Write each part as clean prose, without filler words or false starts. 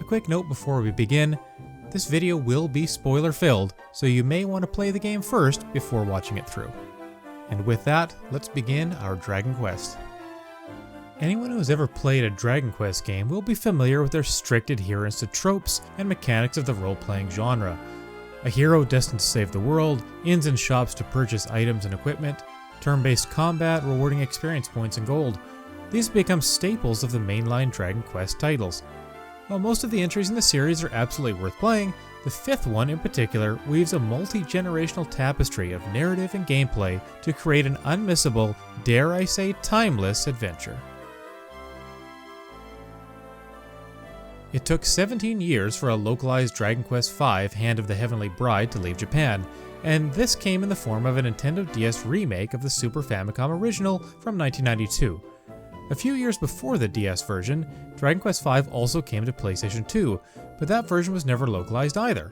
quick note before we begin, this video will be spoiler filled, so you may want to play the game first before watching it through. And with that, let's begin our Dragon Quest. Anyone who has ever played a Dragon Quest game will be familiar with their strict adherence to tropes and mechanics of the role-playing genre. A hero destined to save the world, inns and shops to purchase items and equipment, turn-based combat rewarding experience points and gold. These become staples of the mainline Dragon Quest titles. While most of the entries in the series are absolutely worth playing, the fifth one in particular weaves a multi-generational tapestry of narrative and gameplay to create an unmissable, dare I say timeless adventure. It took 17 years for a localized Dragon Quest V Hand of the Heavenly Bride to leave Japan, and this came in the form of a Nintendo DS remake of the Super Famicom original from 1992. A few years before the DS version, Dragon Quest V also came to PlayStation 2, but that version was never localized either.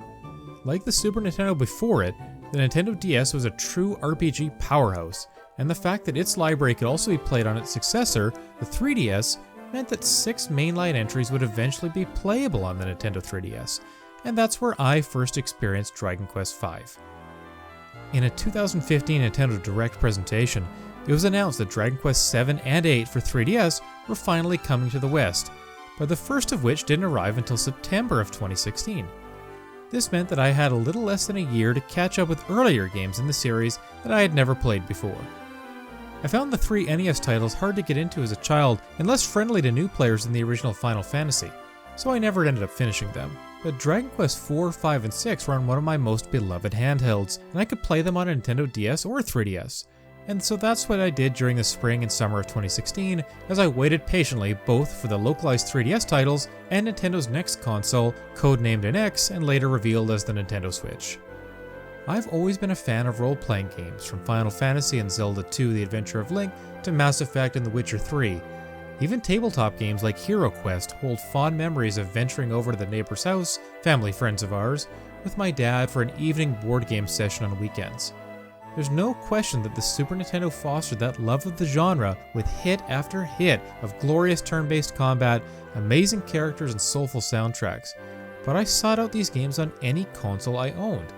Like the Super Nintendo before it, the Nintendo DS was a true RPG powerhouse, and the fact that its library could also be played on its successor, the 3DS, meant that 6 mainline entries would eventually be playable on the Nintendo 3DS, and that's where I first experienced Dragon Quest V. In a 2015 Nintendo Direct presentation, it was announced that Dragon Quest 7 and 8 for 3DS were finally coming to the West, but the first of which didn't arrive until September of 2016. This meant that I had a little less than a year to catch up with earlier games in the series that I had never played before. I found the 3 NES titles hard to get into as a child and less friendly to new players than the original Final Fantasy, so I never ended up finishing them. But Dragon Quest 4, 5, and 6 were on one of my most beloved handhelds, and I could play them on a Nintendo DS or 3DS. And so that's what I did during the spring and summer of 2016, as I waited patiently both for the localized 3DS titles and Nintendo's next console, codenamed NX and later revealed as the Nintendo Switch. I've always been a fan of role-playing games, from Final Fantasy and Zelda 2: The Adventure of Link to Mass Effect and The Witcher 3. Even tabletop games like Hero Quest hold fond memories of venturing over to the neighbor's house, family friends of ours, with my dad for an evening board game session on weekends. There's no question that the Super Nintendo fostered that love of the genre with hit after hit of glorious turn-based combat, amazing characters, and soulful soundtracks. But I sought out these games on any console I owned.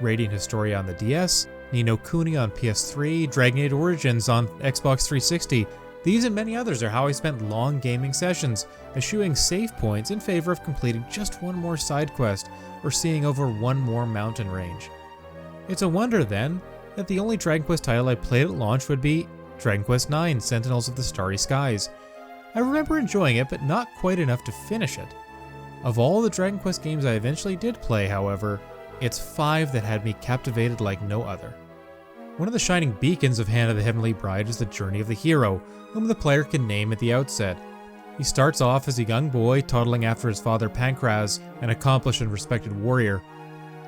Radiant Historia on the DS, Ni no Kuni on PS3, Dragon Age Origins on Xbox 360. These and many others are how I spent long gaming sessions, eschewing save points in favor of completing just one more side quest or seeing over one more mountain range. It's a wonder then that the only Dragon Quest title I played at launch would be Dragon Quest IX: Sentinels of the Starry Skies. I remember enjoying it, but not quite enough to finish it. Of all the Dragon Quest games I eventually did play, however, it's 5 that had me captivated like no other. One of the shining beacons of Hand of the Heavenly Bride is the journey of the hero, whom the player can name at the outset. He starts off as a young boy toddling after his father Pancraz, an accomplished and respected warrior.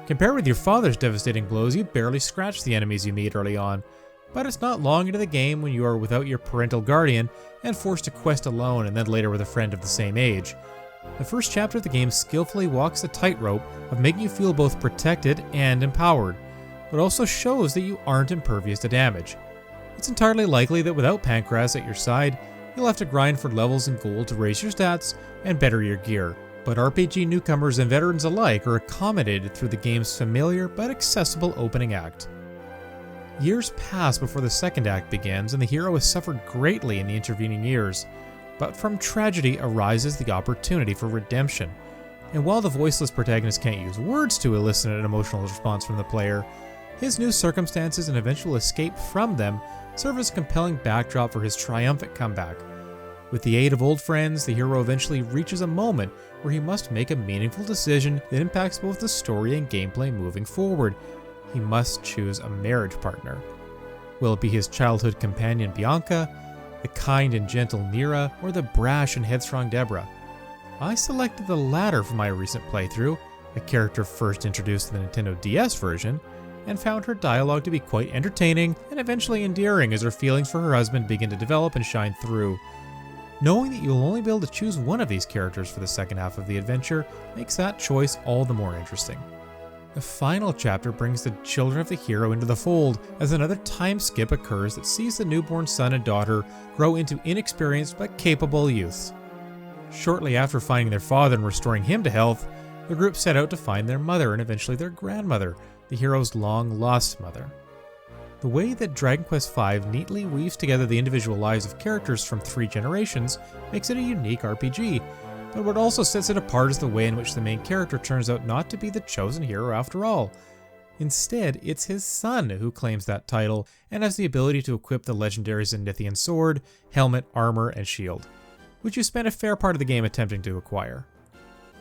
Compared with your father's devastating blows, you barely scratch the enemies you meet early on, but it's not long into the game when you are without your parental guardian and forced to quest alone and then later with a friend of the same age. The first chapter of the game skillfully walks the tightrope of making you feel both protected and empowered, but also shows that you aren't impervious to damage. It's entirely likely that without Pancraz at your side, you'll have to grind for levels and gold to raise your stats and better your gear, but RPG newcomers and veterans alike are accommodated through the game's familiar but accessible opening act. Years pass before the second act begins, and the hero has suffered greatly in the intervening years. But from tragedy arises the opportunity for redemption. And while the voiceless protagonist can't use words to elicit an emotional response from the player, his new circumstances and eventual escape from them serve as a compelling backdrop for his triumphant comeback. With the aid of old friends, the hero eventually reaches a moment where he must make a meaningful decision that impacts both the story and gameplay moving forward. He must choose a marriage partner. Will it be his childhood companion Bianca, the kind and gentle Nira, or the brash and headstrong Deborah? I selected the latter for my recent playthrough, a character first introduced in the Nintendo DS version, and found her dialogue to be quite entertaining and eventually endearing as her feelings for her husband begin to develop and shine through. Knowing that you'll only be able to choose one of these characters for the second half of the adventure makes that choice all the more interesting. The final chapter brings the children of the hero into the fold as another time skip occurs that sees the newborn son and daughter grow into inexperienced but capable youths. Shortly after finding their father and restoring him to health, the group set out to find their mother and eventually their grandmother, the hero's long-lost mother. The way that Dragon Quest V neatly weaves together the individual lives of characters from 3 generations makes it a unique RPG, but what also sets it apart is the way in which the main character turns out not to be the chosen hero after all. Instead, it's his son who claims that title and has the ability to equip the legendary Zenithian sword, helmet, armor, and shield, which you spend a fair part of the game attempting to acquire.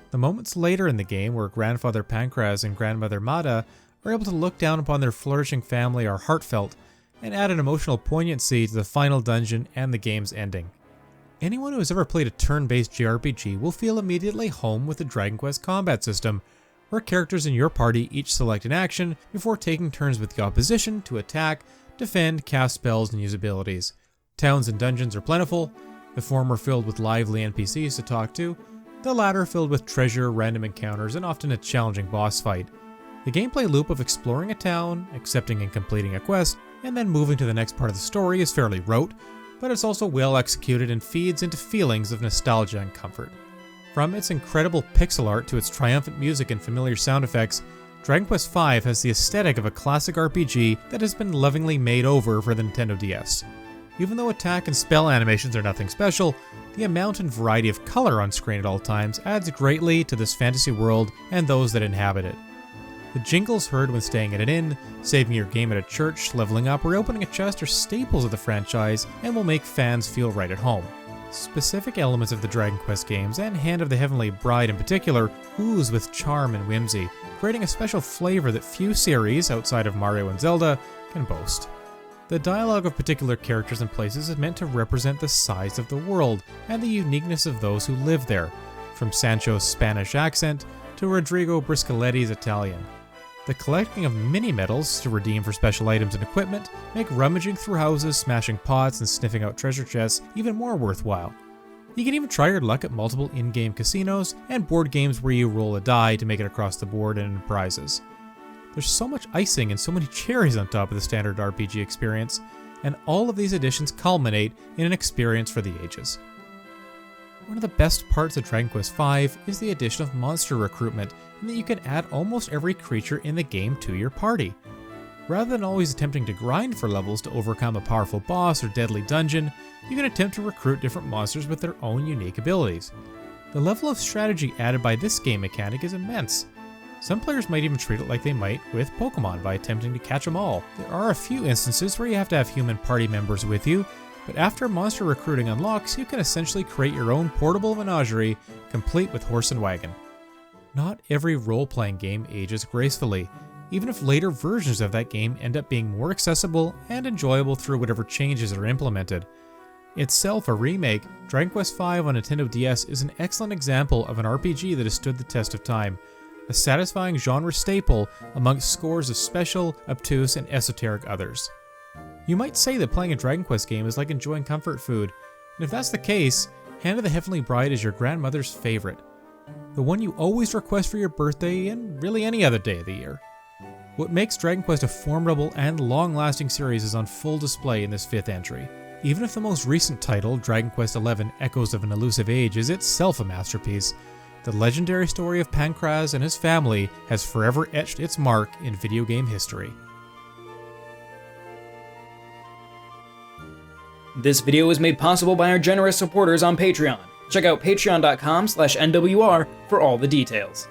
The moments later in the game where grandfather Pankraz and grandmother Mada are able to look down upon their flourishing family are heartfelt and add an emotional poignancy to the final dungeon and the game's ending. Anyone who has ever played a turn-based JRPG will feel immediately home with the Dragon Quest combat system, where characters in your party each select an action before taking turns with the opposition to attack, defend, cast spells, and use abilities. Towns and dungeons are plentiful, the former filled with lively NPCs to talk to, the latter filled with treasure, random encounters, and often a challenging boss fight. The gameplay loop of exploring a town, accepting and completing a quest, and then moving to the next part of the story is fairly rote, but it's also well executed and feeds into feelings of nostalgia and comfort. From its incredible pixel art to its triumphant music and familiar sound effects, Dragon Quest V has the aesthetic of a classic RPG that has been lovingly made over for the Nintendo DS. Even though attack and spell animations are nothing special, the amount and variety of color on screen at all times adds greatly to this fantasy world and those that inhabit it. The jingles heard when staying at an inn, saving your game at a church, leveling up, or opening a chest are staples of the franchise and will make fans feel right at home. Specific elements of the Dragon Quest games, and Hand of the Heavenly Bride in particular, ooze with charm and whimsy, creating a special flavor that few series, outside of Mario and Zelda, can boast. The dialogue of particular characters and places is meant to represent the size of the world and the uniqueness of those who live there, from Sancho's Spanish accent to Rodrigo Briscoletti's Italian. The collecting of mini-medals to redeem for special items and equipment make rummaging through houses, smashing pots, and sniffing out treasure chests even more worthwhile. You can even try your luck at multiple in-game casinos and board games where you roll a die to make it across the board and earn prizes. There's so much icing and so many cherries on top of the standard RPG experience, and all of these additions culminate in an experience for the ages. One of the best parts of Dragon Quest V is the addition of monster recruitment, and that you can add almost every creature in the game to your party. Rather than always attempting to grind for levels to overcome a powerful boss or deadly dungeon, you can attempt to recruit different monsters with their own unique abilities. The level of strategy added by this game mechanic is immense. Some players might even treat it like they might with Pokemon by attempting to catch them all. There are a few instances where you have to have human party members with you, but after monster recruiting unlocks, you can essentially create your own portable menagerie, complete with horse and wagon. Not every role-playing game ages gracefully, even if later versions of that game end up being more accessible and enjoyable through whatever changes are implemented. Itself a remake, Dragon Quest V on Nintendo DS is an excellent example of an RPG that has stood the test of time, a satisfying genre staple amongst scores of special, obtuse, and esoteric others. You might say that playing a Dragon Quest game is like enjoying comfort food, and if that's the case, Hand of the Heavenly Bride is your grandmother's favorite. The one you always request for your birthday and really any other day of the year. What makes Dragon Quest a formidable and long-lasting series is on full display in this 5th entry. Even if the most recent title, Dragon Quest XI Echoes of an Elusive Age, is itself a masterpiece, the legendary story of Pankraz and his family has forever etched its mark in video game history. This video was made possible by our generous supporters on Patreon. Check out patreon.com/NWR for all the details.